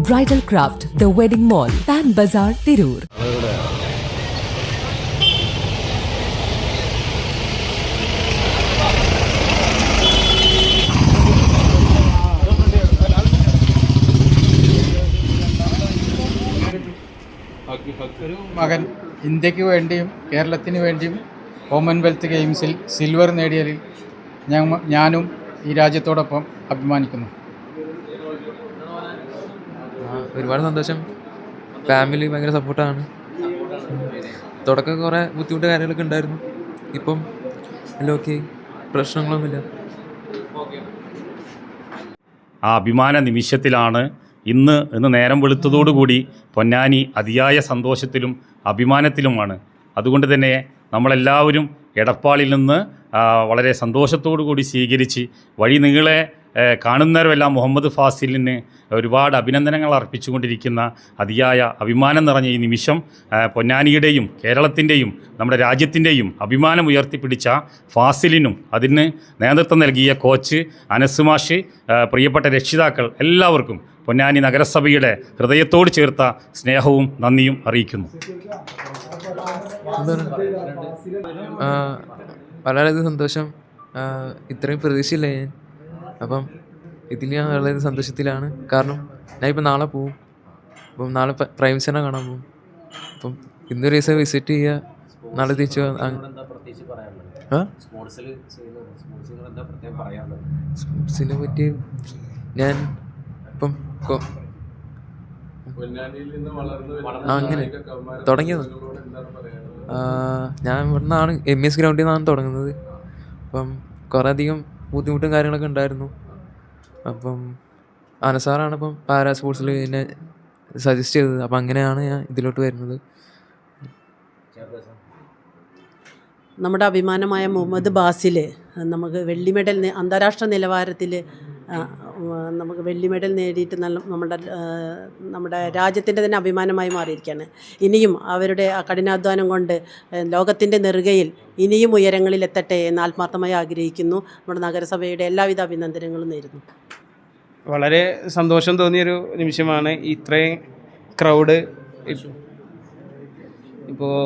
Bridal Craft, The Wedding Mall, Pan Bazaar, Tirur. ഒരു മകൻ ഇന്ത്യക്ക് വേണ്ടിയും കേരളത്തിന് വേണ്ടിയും കോമൺവെൽത്ത് ഗെയിംസിൽ സിൽവർ നേടിയതിൽ ഞാനും ഈ രാജ്യത്തോടൊപ്പം അഭിമാനിക്കുന്നു. ഒരുപാട് സന്തോഷം. ഫാമിലി ഭയങ്കര സപ്പോർട്ടാണ്. തുടക്കം കുറേ ബുദ്ധിമുട്ട് കാര്യങ്ങളൊക്കെ ഉണ്ടായിരുന്നു. ഇപ്പം എല്ലാം ഓക്കെ, പ്രശ്നങ്ങളൊന്നുമില്ല. ആ അഭിമാന നിമിഷത്തിലാണ് ഇന്ന് നേരം വെളുത്തതോടുകൂടി പൊന്നാനി അതിയായ സന്തോഷത്തിലും അഭിമാനത്തിലുമാണ്. അതുകൊണ്ട് തന്നെ നമ്മളെല്ലാവരും എടപ്പാളിൽ നിന്ന് വളരെ സന്തോഷത്തോടു കൂടി സ്വീകരിച്ച് വഴി നീളെ കാണുന്നവരെല്ലാം മുഹമ്മദ് ഫാസിലിന് ഒരുപാട് അഭിനന്ദനങ്ങൾ അർപ്പിച്ചുകൊണ്ടിരിക്കുന്ന അതിയായ അഭിമാനം നിറഞ്ഞ ഈ നിമിഷം പൊന്നാനിയുടെയും കേരളത്തിൻ്റെയും നമ്മുടെ രാജ്യത്തിൻ്റെയും അഭിമാനം ഉയർത്തിപ്പിടിച്ച ഫാസിലിനും അതിന് നേതൃത്വം നൽകിയ കോച്ച് അനസ് മാഷ്, പ്രിയപ്പെട്ട രക്ഷിതാക്കൾ എല്ലാവർക്കും പൊന്നാനി നഗരസഭയുടെ ഹൃദയത്തോട് ചേർത്ത സ്നേഹവും നന്ദിയും അറിയിക്കുന്നു. വളരെയധികം സന്തോഷം. ഇത്രയും പ്രതീക്ഷയില്ല ഞാൻ. അപ്പം ഇതിൽ ഞാൻ വളരെ സന്തോഷത്തിലാണ്. കാരണം ഞാൻ ഇപ്പം നാളെ പോവും. അപ്പം നാളെ പ്രൈംസിനെ കാണാൻ പോവും. അപ്പം ഇന്നൊരു ദിവസം വിസിറ്റ് ചെയ്യുക, നാളെ തിരിച്ച് സ്പോർട്സിനെ പറ്റി ഞാൻ ഇപ്പം അങ്ങനെ തുടങ്ങിയത്. ഞാൻ ഇവിടെ നിന്നാണ് MES ഗ്രൗണ്ടിൽ നിന്നാണ് തുടങ്ങുന്നത്. അപ്പം കുറേ അധികം ബുദ്ധിമുട്ടും കാര്യങ്ങളൊക്കെ ഉണ്ടായിരുന്നു. അപ്പം അനസാറാണ് ഇപ്പം പാരാ സ്പോർട്സിൽ എന്നെ സജസ്റ്റ് ചെയ്തത്. അപ്പം അങ്ങനെയാണ് ഞാൻ ഇതിലോട്ട് വരുന്നത്. നമ്മുടെ അഭിമാനമായ മുഹമ്മദ് ബാസിൽ നമുക്ക് വെള്ളി മെഡൽ അന്താരാഷ്ട്ര നിലവാരത്തിൽ നമുക്ക് വെള്ളി മെഡൽ നേടിയിട്ട് നമ്മുടെ രാജ്യത്തിൻ്റെ തന്നെ അഭിമാനമായി മാറിയിരിക്കുകയാണ്. ഇനിയും അവരുടെ കഠിനാധ്വാനം കൊണ്ട് ലോകത്തിൻ്റെ നെറുകയിൽ ഇനിയും ഉയരങ്ങളിൽ എത്തട്ടെ എന്ന് ആത്മാർത്ഥമായി ആഗ്രഹിക്കുന്നു. നമ്മുടെ നഗരസഭയുടെ എല്ലാവിധ അഭിനന്ദനങ്ങളും നേരുന്നു. വളരെ സന്തോഷം തോന്നിയൊരു നിമിഷമാണ്. ഇത്രയും ക്രൗഡ് ഇപ്പോൾ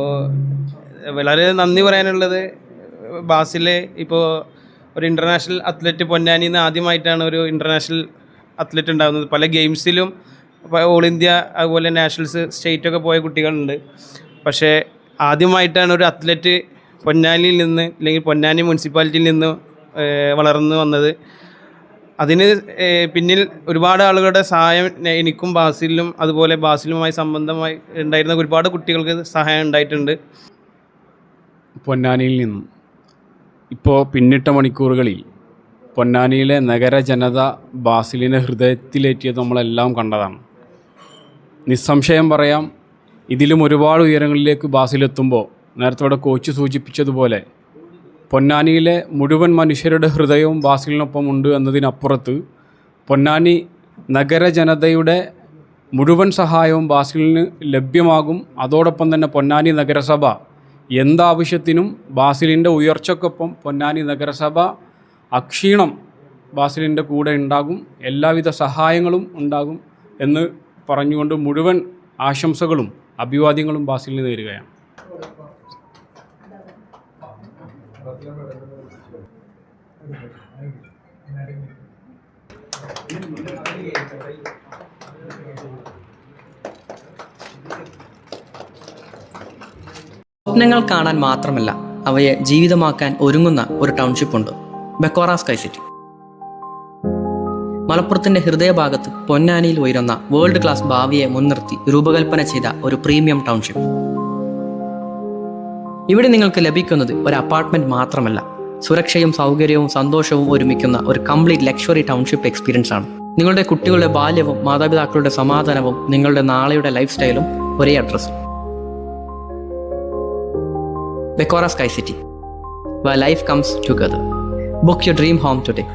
വളരെ നന്ദി പറയാനുള്ളത് ബാസിലെ ഇപ്പോൾ ഒരു ഇൻ്റർനാഷണൽ അത്ലറ്റ് പൊന്നാനിയിൽ നിന്ന് ആദ്യമായിട്ടാണ് ഒരു ഇൻ്റർനാഷണൽ അത്ലറ്റ് ഉണ്ടാകുന്നത്. പല ഗെയിംസിലും ഓൾ ഇന്ത്യ അതുപോലെ നാഷണൽസ് സ്റ്റേറ്റൊക്കെ പോയ കുട്ടികളുണ്ട്. പക്ഷേ ആദ്യമായിട്ടാണ് ഒരു അത്ലറ്റ് പൊന്നാനിയിൽ നിന്ന് അല്ലെങ്കിൽ പൊന്നാനി മുനിസിപ്പാലിറ്റിയിൽ നിന്ന് വളർന്നു വന്നത്. അതിന് പിന്നിൽ ഒരുപാട് ആളുകളുടെ സഹായം എനിക്കും ബാസിലും അതുപോലെ ബാസിലുമായി സംബന്ധമായി ഉണ്ടായിരുന്ന ഒരുപാട് കുട്ടികൾക്ക് സഹായം ഉണ്ടായിട്ടുണ്ട്. പൊന്നാനിയിൽ നിന്നും ഇപ്പോൾ പിന്നിട്ട മണിക്കൂറുകളിൽ പൊന്നാനിയിലെ നഗര ജനത ബാസിലിനെ ഹൃദയത്തിലേറ്റിയത് നമ്മളെല്ലാം കണ്ടതാണ്. നിസ്സംശയം പറയാം, ഇതിലും ഒരുപാട് ഉയരങ്ങളിലേക്ക് ബാസിലെത്തുമ്പോൾ നേരത്തെ ഇവിടെ കോച്ച് സൂചിപ്പിച്ചതുപോലെ പൊന്നാനിയിലെ മുഴുവൻ മനുഷ്യരുടെ ഹൃദയവും ബാസിലിനൊപ്പം ഉണ്ട് എന്നതിനപ്പുറത്ത് പൊന്നാനി നഗര ജനതയുടെ മുഴുവൻ സഹായവും ബാസിലിന് ലഭ്യമാകും. അതോടൊപ്പം തന്നെ പൊന്നാനി നഗരസഭ എന്താവശ്യത്തിനും ബാസിലിൻ്റെ ഉയർച്ചക്കൊപ്പം പൊന്നാനി നഗരസഭ അക്ഷീണം ബാസിലിൻ്റെ കൂടെ ഉണ്ടാകും, എല്ലാവിധ സഹായങ്ങളും ഉണ്ടാകും എന്ന് പറഞ്ഞുകൊണ്ട് മുഴുവൻ ആശംസകളും അഭിവാദ്യങ്ങളും ബാസിലിന് നേരുകയാണ്. സ്വപ്നങ്ങൾ കാണാൻ മാത്രമല്ല, അവയെ ജീവിതമാക്കാൻ ഒരുങ്ങുന്ന ഒരു ടൗൺഷിപ്പ് ഉണ്ട്, ബെക്കോറ സ്കൈ സിറ്റി. മലപ്പുറത്തിന്റെ ഹൃദയഭാഗത്ത് പൊന്നാനിയിൽ ഉയരുന്ന വേൾഡ് ക്ലാസ് ഭാവിയെ മുൻനിർത്തി രൂപകൽപ്പന ചെയ്ത ഒരു പ്രീമിയം ടൗൺഷിപ്പ്. ഇവിടെ നിങ്ങൾക്ക് ലഭിക്കുന്നത് ഒരു അപ്പാർട്ട്മെന്റ് മാത്രമല്ല, സുരക്ഷയും സൗകര്യവും സന്തോഷവും ഒരുമിക്കുന്ന ഒരു കംപ്ലീറ്റ് ലക്ഷറി ടൗൺഷിപ്പ് എക്സ്പീരിയൻസ് ആണ്. നിങ്ങളുടെ കുട്ടികളുടെ ബാല്യവും മാതാപിതാക്കളുടെ സമാധാനവും നിങ്ങളുടെ നാളെയുടെ ലൈഫ് സ്റ്റൈലും ഒരേ അഡ്രസ്സിൽ. Bacora Sky City, where life comes together. Book your dream home today.